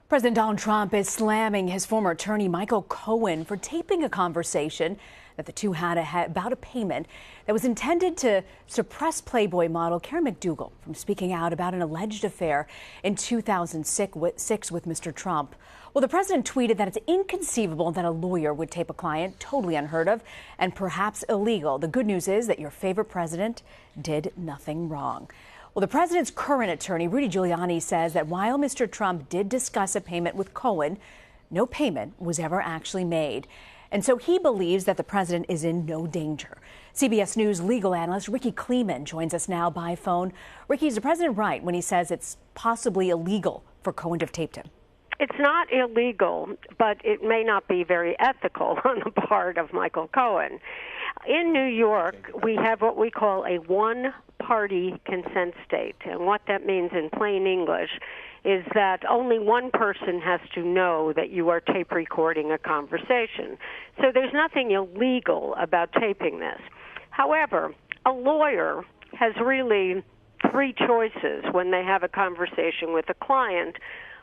President Donald Trump is slamming his former attorney Michael Cohen for taping a conversation that the two had about a payment that was intended to suppress Playboy model Karen McDougal from speaking out about an alleged affair in 2006 with Mr. Trump. Well, the president tweeted that it's inconceivable that a lawyer would tape a client, totally unheard of and perhaps illegal. The good news is that your favorite president did nothing wrong. Well, the president's current attorney, Rudy Giuliani, says that while Mr. Trump did discuss a payment with Cohen, no payment was ever actually made. And so he believes that the president is in no danger. CBS News legal analyst Ricky Kleeman joins us now by phone. Ricky, is the president right when he says it's possibly illegal for Cohen to have taped him? It's not illegal, but it may not be very ethical on the part of Michael Cohen. In New York, we have what we call a one-party consent state. And what that means in plain English is that only one person has to know that you are tape recording a conversation. So there's nothing illegal about taping this. However, a lawyer has really three choices when they have a conversation with a client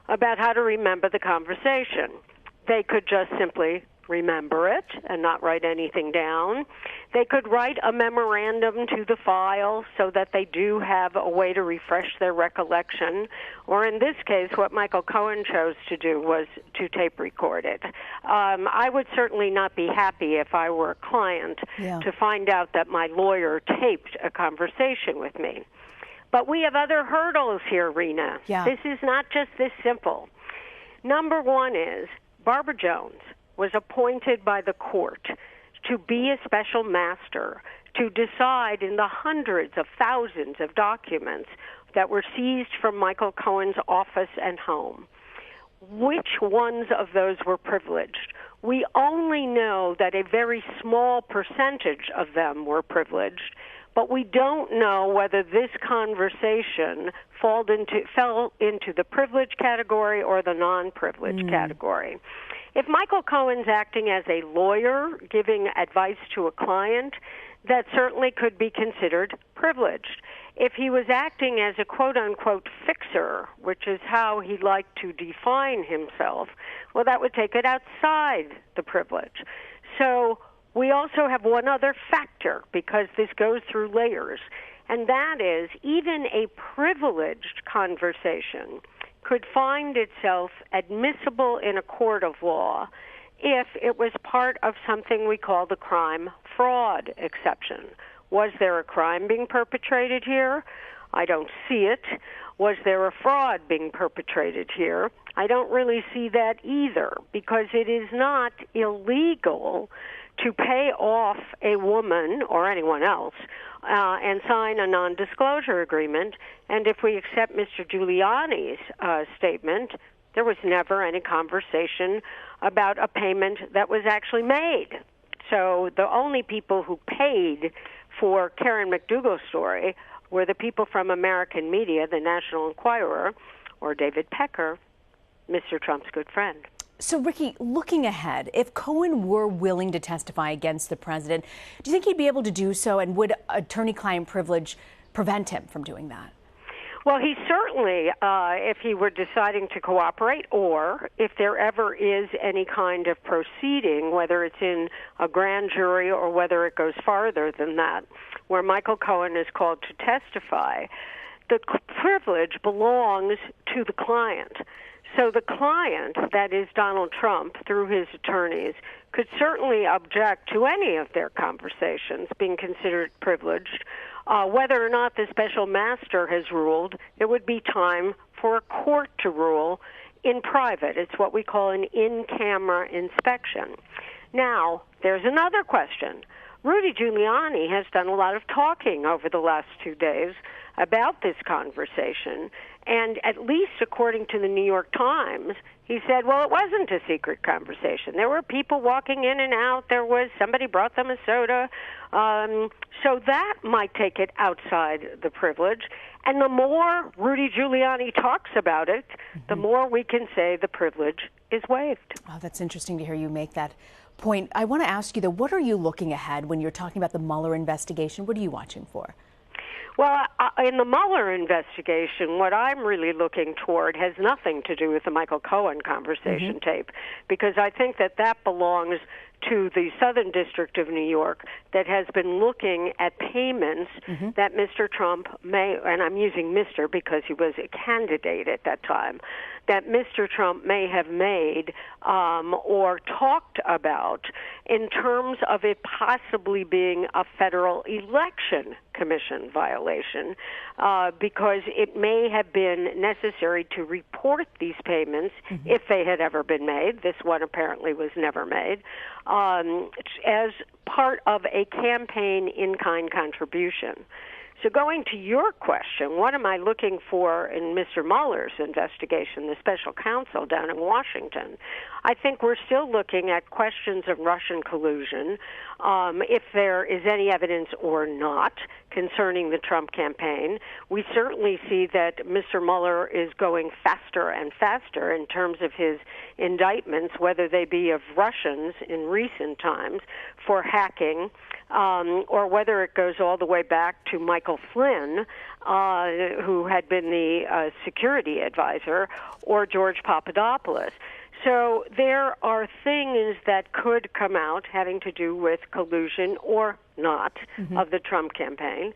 about how to remember the conversation. They could just simply remember it and not write anything down. They could write a memorandum to the file so that they do have a way to refresh their recollection. Or in this case, what Michael Cohen chose to do was to tape record it. I would certainly not be happy if I were a client to find out that my lawyer taped a conversation with me. But we have other hurdles here, Rena. This is not just this simple. Number one is Barbara Jones was appointed by the court to be a special master to decide in the hundreds of thousands of documents that were seized from Michael Cohen's office and home. Which ones of those were privileged? We only know that a very small percentage of them were privileged, but we don't know whether this conversation fell into the privileged category or the non-privileged category. If Michael Cohen's acting as a lawyer giving advice to a client, that certainly could be considered privileged. If he was acting as a quote-unquote fixer, which is how he liked to define himself, well, that would take it outside the privilege. So we also have one other factor, because this goes through layers, and that is even a privileged conversation could find itself admissible in a court of law if it was part of something we call the crime-fraud exception. Was there a crime being perpetrated here? I don't see it. Was there a fraud being perpetrated here? I don't really see that either, because it is not illegal to pay off a woman or anyone else and sign a non-disclosure agreement. And if we accept Mr. Giuliani's statement, there was never any conversation about a payment that was actually made. So the only people who paid for Karen McDougal's story were the people from American media, the National Enquirer, or David Pecker, Mr. Trump's good friend. So, Ricky, looking ahead, if Cohen were willing to testify against the president, do you think he'd be able to do so, and would attorney-client privilege prevent him from doing that? Well, he certainly, if he were deciding to cooperate, or if there ever is any kind of proceeding, whether it's in a grand jury or whether it goes farther than that, where Michael Cohen is called to testify, the privilege belongs to the client. So the client, that is Donald Trump, through his attorneys, could certainly object to any of their conversations being considered privileged. Whether or not the special master has ruled, it would be time for a court to rule in private. It's what we call an in-camera inspection. Now, there's another question. Rudy Giuliani has done a lot of talking over the last 2 days about this conversation, and at least according to the New York Times, he said, well, it wasn't a secret conversation. There were people walking in and out. Somebody brought them a soda. So that might take it outside the privilege. And the more Rudy Giuliani talks about it, the more we can say the privilege is waived. Oh, that's interesting to hear you make that point. I want to ask you, though, what are you looking ahead when you're talking about the Mueller investigation? What are you watching for? Well, in the Mueller investigation, what I'm really looking toward has nothing to do with the Michael Cohen conversation tape, because I think that belongs to the Southern District of New York that has been looking at payments that Mr. Trump may, and I'm using Mr. because he was a candidate at that time, that Mr. Trump may have made or talked about in terms of it possibly being a Federal Election Commission violation, because it may have been necessary to report these payments if they had ever been made. This one apparently was never made, as part of a campaign in-kind contribution. So going to your question, what am I looking for in Mr. Mueller's investigation, the special counsel down in Washington? I think we're still looking at questions of Russian collusion, if there is any evidence or not concerning the Trump campaign. We certainly see that Mr. Mueller is going faster and faster in terms of his indictments, whether they be of Russians in recent times for hacking, or whether it goes all the way back to Michael Flynn, who had been the security advisor, or George Papadopoulos. So there are things that could come out having to do with collusion or not of the Trump campaign.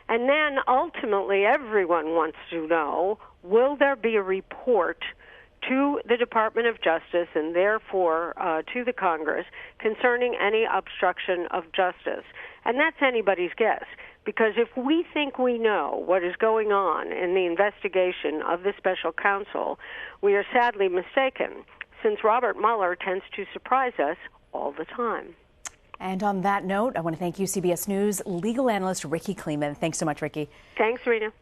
And then ultimately everyone wants to know, will there be a report to the Department of Justice and therefore to the Congress concerning any obstruction of justice? And that's anybody's guess, because if we think we know what is going on in the investigation of the special counsel, we are sadly mistaken, since Robert Mueller tends to surprise us all the time. And on that note, I want to thank you, CBS News legal analyst Ricky Kleeman. Thanks so much, Ricky. Thanks, Rena.